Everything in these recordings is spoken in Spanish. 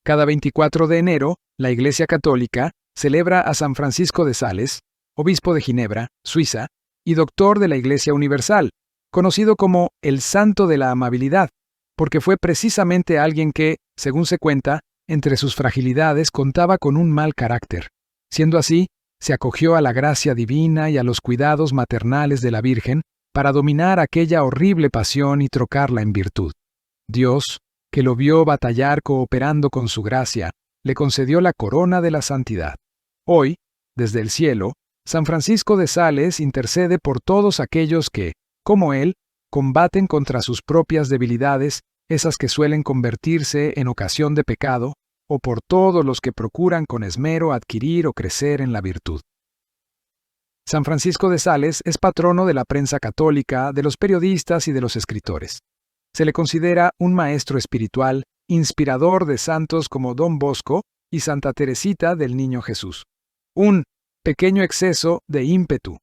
Cada 24 de enero, la Iglesia Católica celebra a San Francisco de Sales, obispo de Ginebra, Suiza, y doctor de la Iglesia Universal, conocido como el Santo de la Amabilidad, porque fue precisamente alguien que, según se cuenta, entre sus fragilidades contaba con un mal carácter. Siendo así, se acogió a la gracia divina y a los cuidados maternales de la Virgen para dominar aquella horrible pasión y trocarla en virtud. Dios, que lo vio batallar cooperando con su gracia, le concedió la corona de la santidad. Hoy, desde el cielo, San Francisco de Sales intercede por todos aquellos que, como él, combaten contra sus propias debilidades, esas que suelen convertirse en ocasión de pecado, o por todos los que procuran con esmero adquirir o crecer en la virtud. San Francisco de Sales es patrono de la prensa católica, de los periodistas y de los escritores. Se le considera un maestro espiritual, inspirador de santos como Don Bosco y Santa Teresita del Niño Jesús. Un pequeño exceso de ímpetu.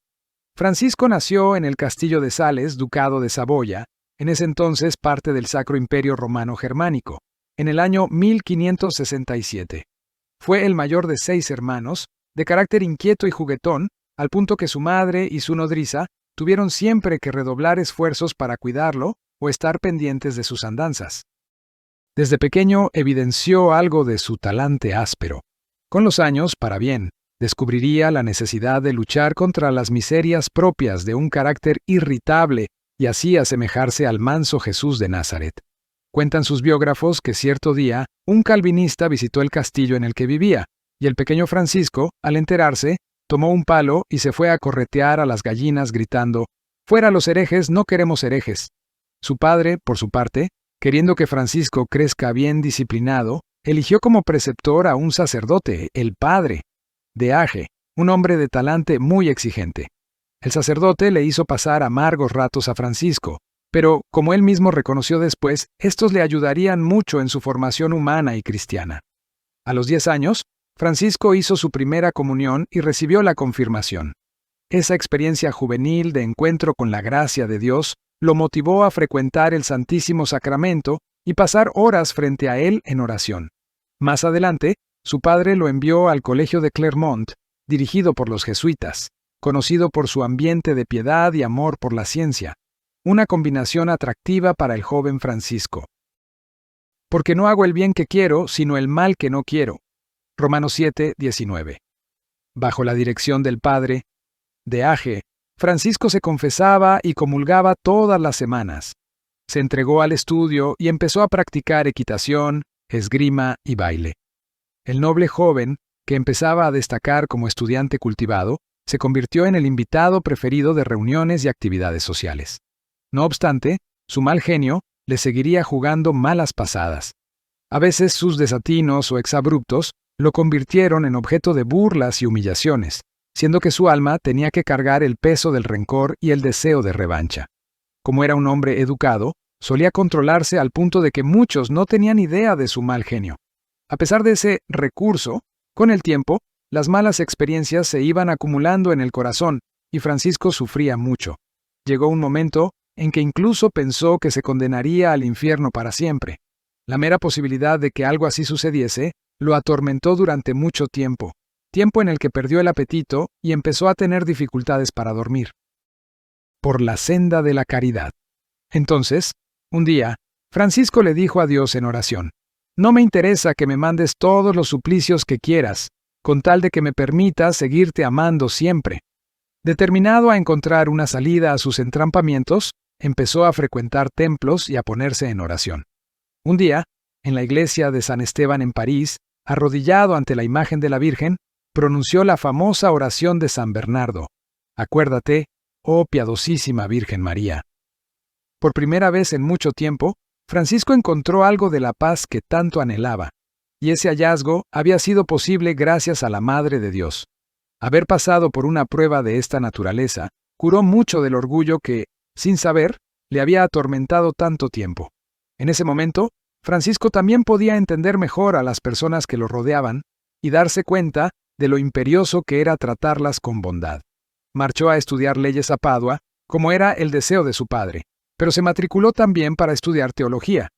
Francisco nació en el castillo de Sales, ducado de Saboya, en ese entonces parte del Sacro Imperio Romano Germánico, en el año 1567. Fue el mayor de 6 hermanos, de carácter inquieto y juguetón, al punto que su madre y su nodriza tuvieron siempre que redoblar esfuerzos para cuidarlo o estar pendientes de sus andanzas. Desde pequeño evidenció algo de su talante áspero. Con los años, para bien, descubriría la necesidad de luchar contra las miserias propias de un carácter irritable y así asemejarse al manso Jesús de Nazaret. Cuentan sus biógrafos que cierto día un calvinista visitó el castillo en el que vivía, y el pequeño Francisco, al enterarse, tomó un palo y se fue a corretear a las gallinas gritando: «¡Fuera los herejes, no queremos herejes!». Su padre, por su parte, queriendo que Francisco crezca bien disciplinado, eligió como preceptor a un sacerdote, el padre de Age, un hombre de talante muy exigente. El sacerdote le hizo pasar amargos ratos a Francisco, pero, como él mismo reconoció después, estos le ayudarían mucho en su formación humana y cristiana. A los 10 años, Francisco hizo su primera comunión y recibió la confirmación. Esa experiencia juvenil de encuentro con la gracia de Dios lo motivó a frecuentar el Santísimo Sacramento y pasar horas frente a él en oración. Más adelante, su padre lo envió al colegio de Clermont, dirigido por los jesuitas, conocido por su ambiente de piedad y amor por la ciencia, una combinación atractiva para el joven Francisco. Porque no hago el bien que quiero, sino el mal que no quiero. Romanos 7, 19. Bajo la dirección del padre de Age, Francisco se confesaba y comulgaba todas las semanas. Se entregó al estudio y empezó a practicar equitación, esgrima y baile. El noble joven, que empezaba a destacar como estudiante cultivado, se convirtió en el invitado preferido de reuniones y actividades sociales. No obstante, su mal genio le seguiría jugando malas pasadas. A veces sus desatinos o exabruptos lo convirtieron en objeto de burlas y humillaciones, siendo que su alma tenía que cargar el peso del rencor y el deseo de revancha. Como era un hombre educado, solía controlarse al punto de que muchos no tenían idea de su mal genio. A pesar de ese recurso, con el tiempo, las malas experiencias se iban acumulando en el corazón y Francisco sufría mucho. Llegó un momento en que incluso pensó que se condenaría al infierno para siempre. La mera posibilidad de que algo así sucediese lo atormentó durante mucho tiempo en el que perdió el apetito y empezó a tener dificultades para dormir. Por la senda de la caridad. Entonces, un día, Francisco le dijo a Dios en oración: «No me interesa que me mandes todos los suplicios que quieras, con tal de que me permitas seguirte amando siempre». Determinado a encontrar una salida a sus entrampamientos, empezó a frecuentar templos y a ponerse en oración. Un día, en la iglesia de San Esteban en París, arrodillado ante la imagen de la Virgen, pronunció la famosa oración de San Bernardo: «Acuérdate, oh piadosísima Virgen María». Por primera vez en mucho tiempo, Francisco encontró algo de la paz que tanto anhelaba, y ese hallazgo había sido posible gracias a la Madre de Dios. Haber pasado por una prueba de esta naturaleza curó mucho del orgullo que, sin saber, le había atormentado tanto tiempo. En ese momento, Francisco también podía entender mejor a las personas que lo rodeaban y darse cuenta de lo imperioso que era tratarlas con bondad. Marchó a estudiar leyes a Padua, como era el deseo de su padre, pero se matriculó también para estudiar teología.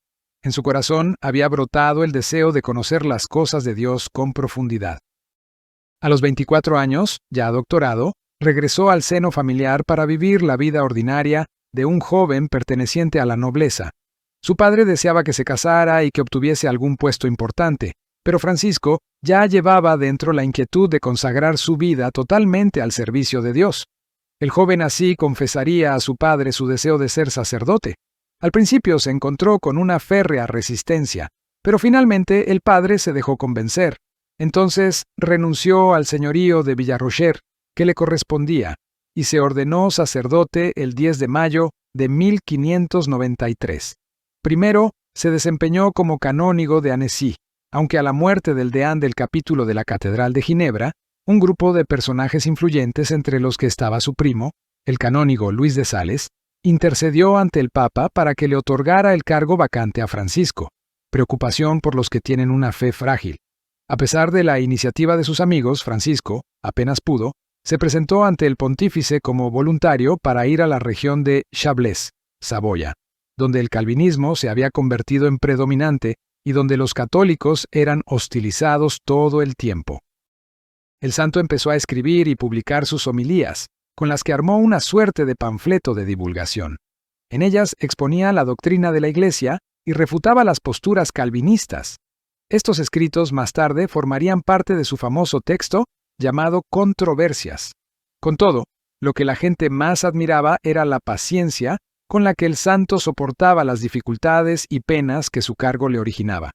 En su corazón había brotado el deseo de conocer las cosas de Dios con profundidad. A los 24 años, ya doctorado, regresó al seno familiar para vivir la vida ordinaria de un joven perteneciente a la nobleza. Su padre deseaba que se casara y que obtuviese algún puesto importante, pero Francisco ya llevaba dentro la inquietud de consagrar su vida totalmente al servicio de Dios. El joven así confesaría a su padre su deseo de ser sacerdote. Al principio se encontró con una férrea resistencia, pero finalmente el padre se dejó convencer. Entonces renunció al señorío de Villarocher, que le correspondía, y se ordenó sacerdote el 10 de mayo de 1593. Primero se desempeñó como canónigo de Annecy, aunque a la muerte del deán del capítulo de la Catedral de Ginebra, un grupo de personajes influyentes entre los que estaba su primo, el canónigo Luis de Sales, intercedió ante el Papa para que le otorgara el cargo vacante a Francisco, preocupación por los que tienen una fe frágil. A pesar de la iniciativa de sus amigos, Francisco, apenas pudo, se presentó ante el pontífice como voluntario para ir a la región de Chablais, Saboya, donde el calvinismo se había convertido en predominante y donde los católicos eran hostilizados todo el tiempo. El santo empezó a escribir y publicar sus homilías, con las que armó una suerte de panfleto de divulgación. En ellas exponía la doctrina de la Iglesia y refutaba las posturas calvinistas. Estos escritos más tarde formarían parte de su famoso texto llamado Controversias. Con todo, lo que la gente más admiraba era la paciencia con la que el santo soportaba las dificultades y penas que su cargo le originaba.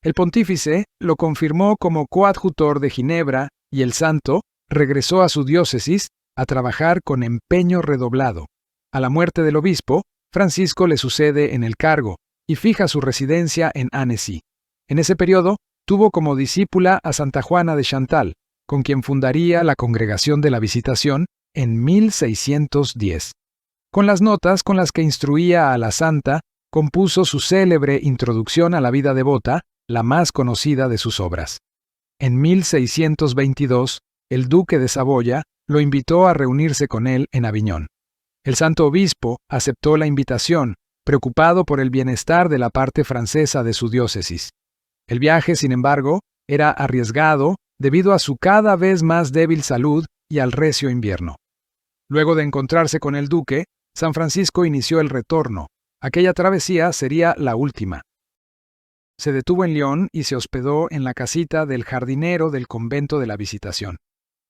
El pontífice lo confirmó como coadjutor de Ginebra y el santo regresó a su diócesis a trabajar con empeño redoblado. A la muerte del obispo, Francisco le sucede en el cargo y fija su residencia en Annecy. En ese periodo, tuvo como discípula a Santa Juana de Chantal, con quien fundaría la Congregación de la Visitación en 1610. Con las notas con las que instruía a la santa, compuso su célebre Introducción a la vida devota, la más conocida de sus obras. En 1622, el duque de Saboya lo invitó a reunirse con él en Aviñón. El santo obispo aceptó la invitación, preocupado por el bienestar de la parte francesa de su diócesis. El viaje, sin embargo, era arriesgado debido a su cada vez más débil salud y al recio invierno. Luego de encontrarse con el duque, San Francisco inició el retorno. Aquella travesía sería la última. Se detuvo en Lyon y se hospedó en la casita del jardinero del convento de la Visitación.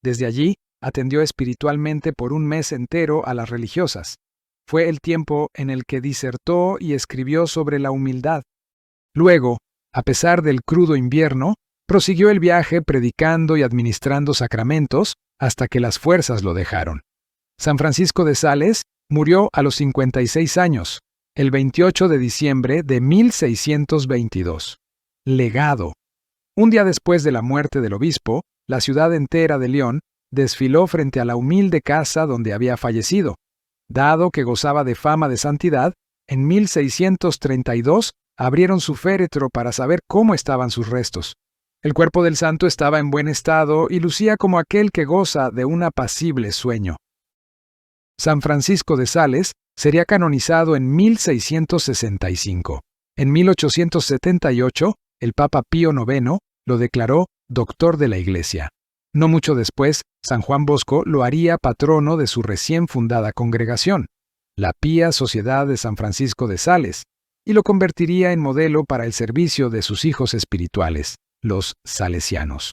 Desde allí, atendió espiritualmente por un mes entero a las religiosas. Fue el tiempo en el que disertó y escribió sobre la humildad. Luego, a pesar del crudo invierno, prosiguió el viaje predicando y administrando sacramentos hasta que las fuerzas lo dejaron. San Francisco de Sales murió a los 56 años, el 28 de diciembre de 1622. Legado. Un día después de la muerte del obispo, la ciudad entera de Lyon desfiló frente a la humilde casa donde había fallecido. Dado que gozaba de fama de santidad, en 1632 abrieron su féretro para saber cómo estaban sus restos. El cuerpo del santo estaba en buen estado y lucía como aquel que goza de un apacible sueño. San Francisco de Sales sería canonizado en 1665. En 1878, el Papa Pío IX lo declaró doctor de la Iglesia. No mucho después, San Juan Bosco lo haría patrono de su recién fundada congregación, la Pía Sociedad de San Francisco de Sales, y lo convertiría en modelo para el servicio de sus hijos espirituales, los salesianos.